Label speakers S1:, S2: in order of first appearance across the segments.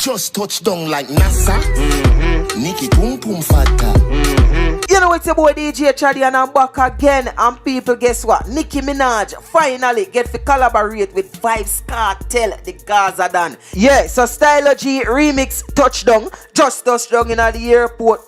S1: just touched down like NASA. Nicki pum pum fata.
S2: You know it's your boy DJ Chaddy and I'm back again. And people, guess what? Nicki Minaj finally get to collaborate with Vybz Kartel, the Gaza Dan. Yeah, so STYLO G remix touchdown. Just touchdown in the airport.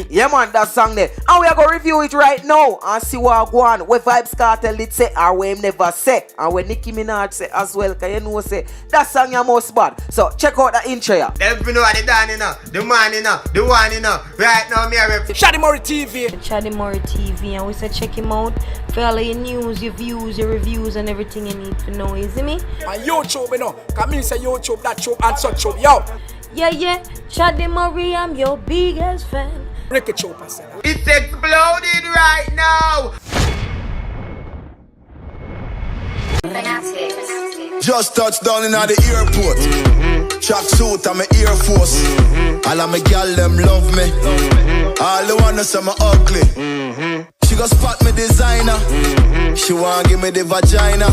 S2: Yeah man, that song there. And we are going to review it right now and see what I go on. What Vybz Kartel did say or what him never say. And what Nicki Minaj say as well. Because you know say that song is most bad. So check out the intro here.
S3: Everybody know what they done, you know. The man, you know. The one, you know. Right now, me are
S4: Chaddy TV.
S5: Chaddy TV, and we say check him out for all of your news, your views, your reviews, and everything you need to know. You see me?
S4: And YouTube, you know. Come in, say YouTube, that chop, and such chop. Yo.
S5: Yeah. Chaddy Murray, I'm your biggest fan.
S4: Break it, chop, I said.
S3: It's exploding right now.
S1: Just touched down in the airport. Track suit and my Air Force. All of my gal them love me. All the wanna say me ugly. She go spot me designer. She want give me the vagina.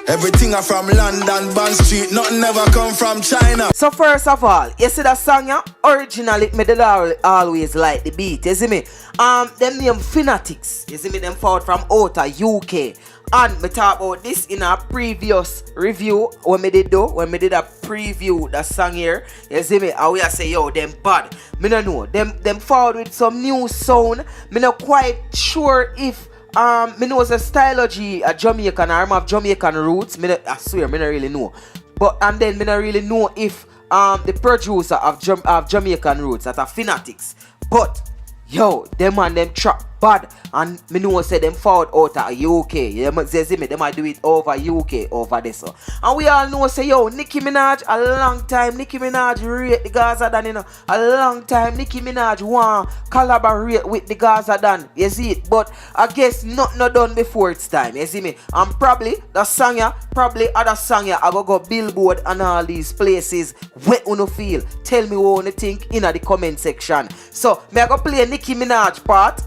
S1: Everything are from London, Bond Street. Nothing ever come from China.
S2: So first of all, you see that song yeah? Originally, me did always like the beat. You see me? Them name Fanatics. You see me? Them forward from outer UK. And me talk about this in a previous review when me did a preview that song here. You see me? And we say yo them bad. Me no know. Them forward with some new sound. Me not quite sure if me know the STYLO G a Jamaican or have Jamaican roots. I swear me not really know. But and then me not really know if the producer of Jamaican roots that are Fanatics. But yo, them and them trap bad. And me know say them forward out of UK. They see me, they might do it over UK over there so. And we all know say yo, Nicki Minaj a long time. Nicki Minaj rate the Gaza Dan, you know. A long time Nicki Minaj want collaborate with the Gaza Dan. You see it? But I guess nothing done before it's time. You see me? And probably the song ya, probably other song ya I go Billboard and all these places. What you feel? Tell me what you think in the comment section. So me I go play Nicki Minaj part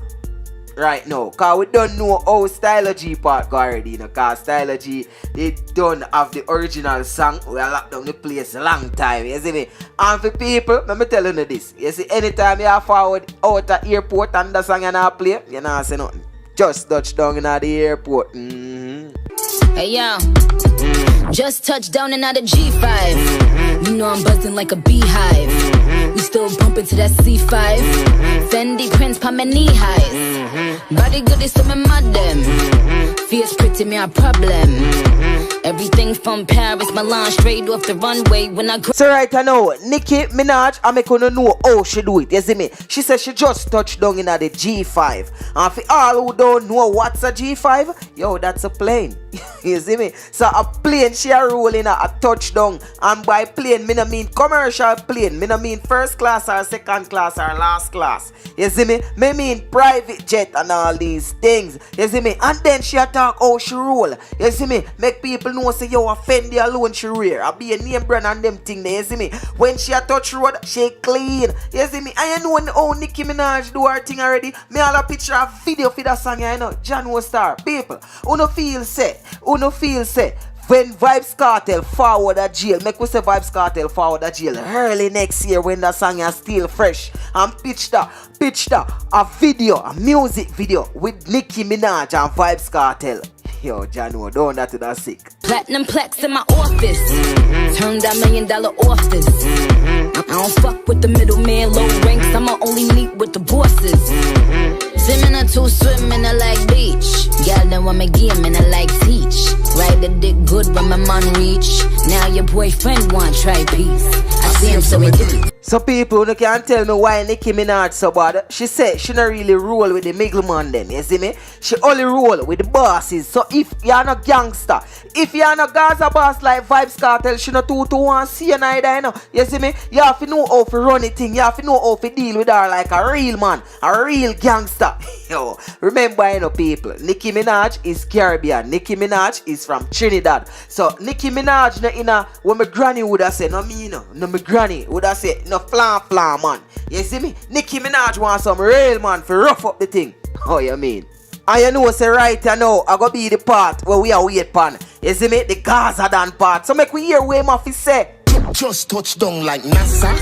S2: right now, cause we don't know how STYLO G part go already, you know, cause STYLO G they don't have the original song. We are locked down the place a long time, you see me? And for people, let me tell you this, you see, anytime you are forward out at airport and the song you not play, you not say nothing. Just touch down in the airport.
S6: Hey yo, just touched down in the G5. You know I'm buzzing like a beehive. We still bumping to that C5. Fendi prints pa my knee highs. Body good is to me madam. Fierce pretty me a problem. Everything from Paris, Milan, straight off the runway when I go.
S2: So right now, Nicki Minaj, I make her know how she do it, you see me? She said she just touched down in the G5. And for all who don't know what's a G5, yo, that's a plane. You see me? So a plane, she a rolling a touchdown. And by plane, me no mean commercial plane. Me no mean first class or second class or last class. You see me? Me mean private jet and all these things. You see me? And then she a talk how she roll. You see me? Make people know say yo a Fendi alone she rare. I be a name brand and them thing there. You see me? When she a touch road, she clean. You see me? And you know how Nicki Minaj do her thing already. Me all a picture a video for that song, you know. John was star. People, who no feel say when Vybz Kartel forward a jail, make we say Vybz Kartel forward a jail early next year when the song is still fresh and pitched a video, a music video with Nicki Minaj and Vybz Kartel. Yo, Jano, don't that to that sick.
S6: Platinum plex in my office. Turn that $1 million office. I don't fuck with the middleman, low ranks. I'ma only meet with the bosses. Swimming or two, swimming I like beach. Y'all know I'm a game and I like teach. Ride the dick good when my man reach. Now your boyfriend want try peace. I see him so it do.
S2: So people, you can't tell me why Nicki Minaj so bad. She said she not really roll with the middleman them, you see me? She only roll with the bosses. So if you're not gangster, if you're not Gaza boss like Vybz Kartel, she not too want see you neither, you know? You see me? You have to know how to run it thing. You have to know how to deal with her like a real man, a real gangster. Yo, remember, you know, people, Nicki Minaj is Caribbean. Nicki Minaj is from Trinidad. So Nicki Minaj no in a when my granny would have said, no me no my granny would have said no flan man. You see me? Nicki Minaj want some real man for rough up the thing. Oh you mean? And you know, say right now, I go be the part where we are wait pan. You see me? The Gaza done part. So make we hear where Murphy say.
S1: Just touch down like NASA.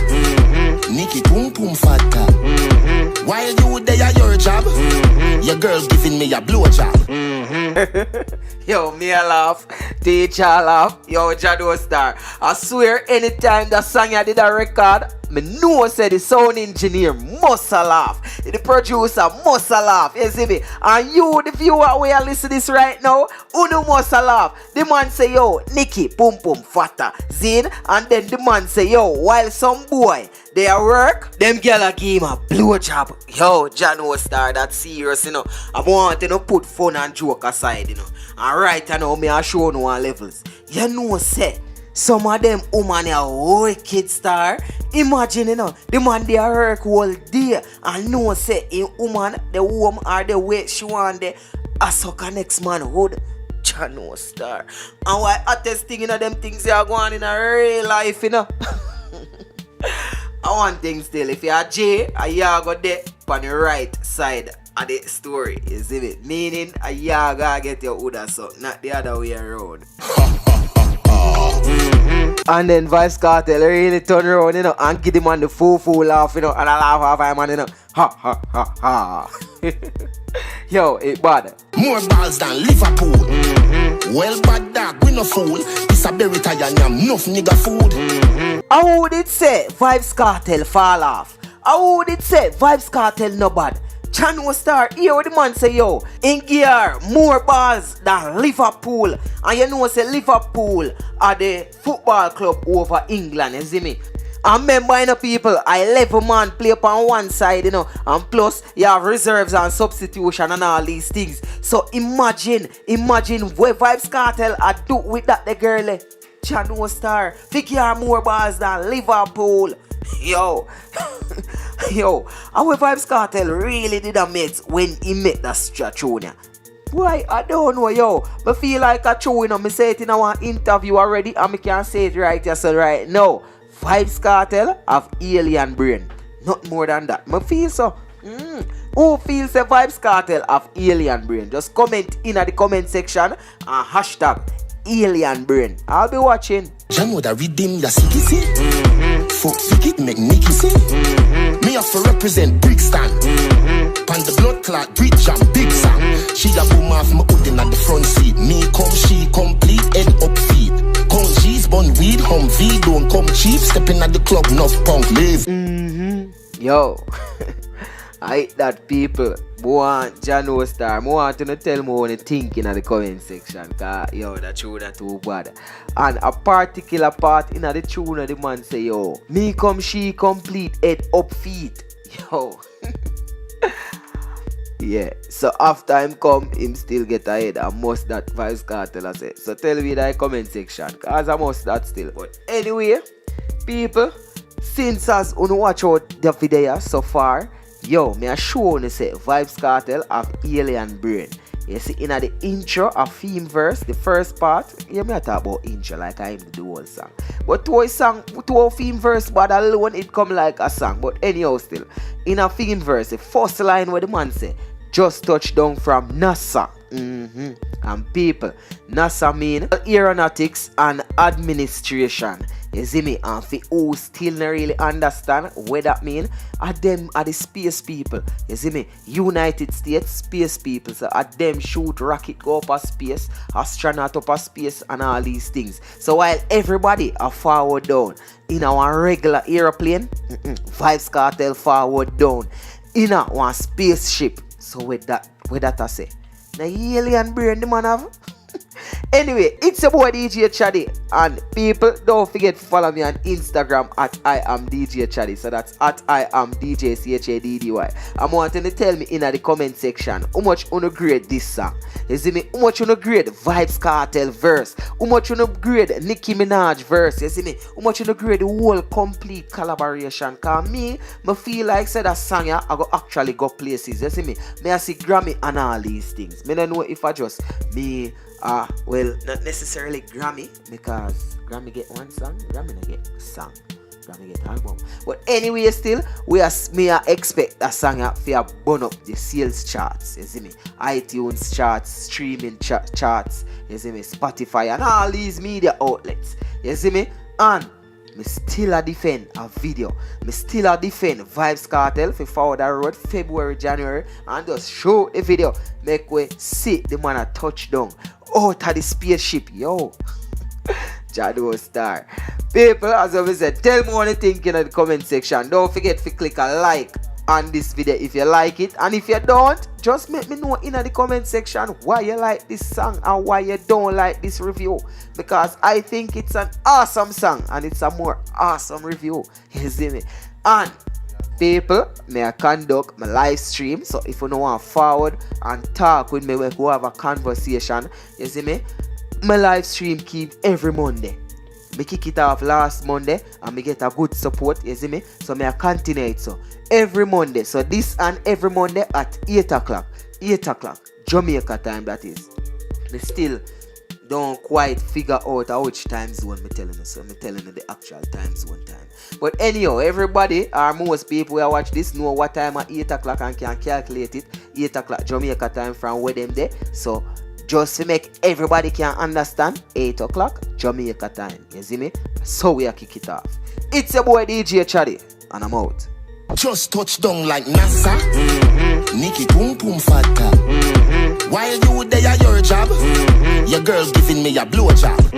S1: Nicki pum pum fatta. While you there at your job, your girl giving me a blowjob.
S2: Yo, me a laugh, teacher laugh. Yo, Chaddy Star. I swear, anytime that song I did a record, me know say the sound engineer must a laugh. The producer must a laugh. You see me? And you, the viewer, where you listen to this right now, uno must a laugh. The man say, yo, Nicki, pum pum fatta. Zin, and then the man say, yo, while some boy, they a work, them girl a give him a blowjob. Yo, Chaddy Star, that's serious, you know. I want to put fun and joke aside, you know. And right now, me a show no levels. You know, say, some of them woman are wicked star. Imagine, you know, the man they work all day and know say in woman, the woman or the way she want the a sucker next manhood. Chano star. And why hottest thing, you know, them things they are going in a real life, you know. I want things still. If you are J, you go there on the right side of the story. You see it? Meaning, you gotta get your Uda so, not the other way around. And then Vybz Kartel really turn around, you know, and give the man the full laugh, you know, and I laugh half man, you know. Ha ha ha ha. Yo, it bad.
S1: More balls than Liverpool. Well, bad dog, we no fool. It's a berry tie and enough nigga food.
S2: How would it say Vybz Kartel fall off? How would it say Vybz Kartel no bad? Chano Star, here what the man say, yo, in gear, more balls than Liverpool. And you know say Liverpool are the football club over England, you see me? And remember, you know, people, 11 man play up on one side, you know, and plus you have reserves and substitution and all these things. So imagine where Vybz Kartel are do with that the girl, Chano Star, figure more balls than Liverpool. Yo, yo, our Vybz Kartel really did a mix when he met that Strachonia. Why? I don't know, yo. I feel like a show, you know, me say it in our interview already, and I can say it right here, so right now. Vybz Kartel have alien brain. Not more than that. I feel so. Who feels the Vybz Kartel have alien brain? Just comment in the comment section and hashtag alien brain. I'll be watching.
S1: You know that redeem your city. Fuck it make Nicki see. Me have to represent Brixton. Pan the blood clot bridge and big song. She a boom off my hoodin at the front seat. Me come, she complete, head up feet. Come G's, bun weed, Humvee, don't come cheap. Stepping at the club, enough punk live.
S2: Yo, I hate that people. Want Chano Star. I want to tell me what you think in the comment section. Cause yo, that tune that too bad. And a particular part in the tune the man say, yo, me come, she complete, head up feet. Yo. Yeah, so after him come, him still get ahead. I must that Vybz Kartel I say. So tell me in the comment section, cause I must that still. But anyway, people, since as you watch out the video so far, yo, me a show you say Vybz Kartel have alien brain. You see in the intro a theme verse, the first part, you may talk about intro like I am the whole song. But to a theme verse, but alone it come like a song. But anyhow still, in a theme verse, the first line where the man say, just touched down from NASA. And people, NASA mean aeronautics and administration. You see me? And for who still not really understand what that mean, them are the space people. You see me? United States space people. So them shoot rocket go up a space, astronaut up a space, and all these things. So while everybody are forward down in our regular airplane, Vybz Kartel forward down in a one spaceship. So with that I say, the alien brain the man have. Anyway, it's your boy DJ Chaddy, and people don't forget to follow me on Instagram at I am DJ Chaddy. So that's at I am DJ CHADDY. I'm wanting to tell me in the comment section how much you grade this song. You see me? How much you grade Vybz Kartel verse? How much you grade Nicki Minaj verse? You see me? How much you grade the whole complete collaboration? Cause me feel like say that song I go actually go places. You see me? I see Grammy and all these things. I don't know if I just me. Well, not necessarily Grammy, because Grammy get one song, Grammy not get a song. That me get album. But anyway, still, me expect that song to burn up the sales charts. You see me? iTunes charts, streaming charts. You see me? Spotify and all these media outlets. You see me? And me still a defend a video. Me still a defend Vybz Kartel for forward that road February, January, and just show the video. Make we see the man a touchdown out of the spaceship. Yo. Chaddy star. People, as I said, tell me what you think in the comment section. Don't forget to click a like on this video if you like it. And if you don't, just make me know in the comment section why you like this song and why you don't like this review. Because I think it's an awesome song and it's a more awesome review. You see me? And people, may I conduct my live stream. So if you don't want to forward and talk with me, we go have a conversation. You see me? My live stream keep every Monday. Me kick it off last Monday and me get a good support, you see me? So me I continue it so every Monday. So this and every Monday at 8 o'clock. 8 o'clock, Jamaica time that is. Me still don't quite figure out which time zone me telling you. So me telling you the actual time zone time. But anyhow, everybody or most people who watch this know what time at 8 o'clock and can calculate it. 8 o'clock Jamaica time from where them there. So just to make everybody can understand, 8 o'clock Jamaica time. You see me? So we are kick it off. It's your boy DJ Chaddy, and I'm out.
S1: Just touch down like NASA. Nicki pum pum fatta. While you there your job, your girl giving me a blowjob.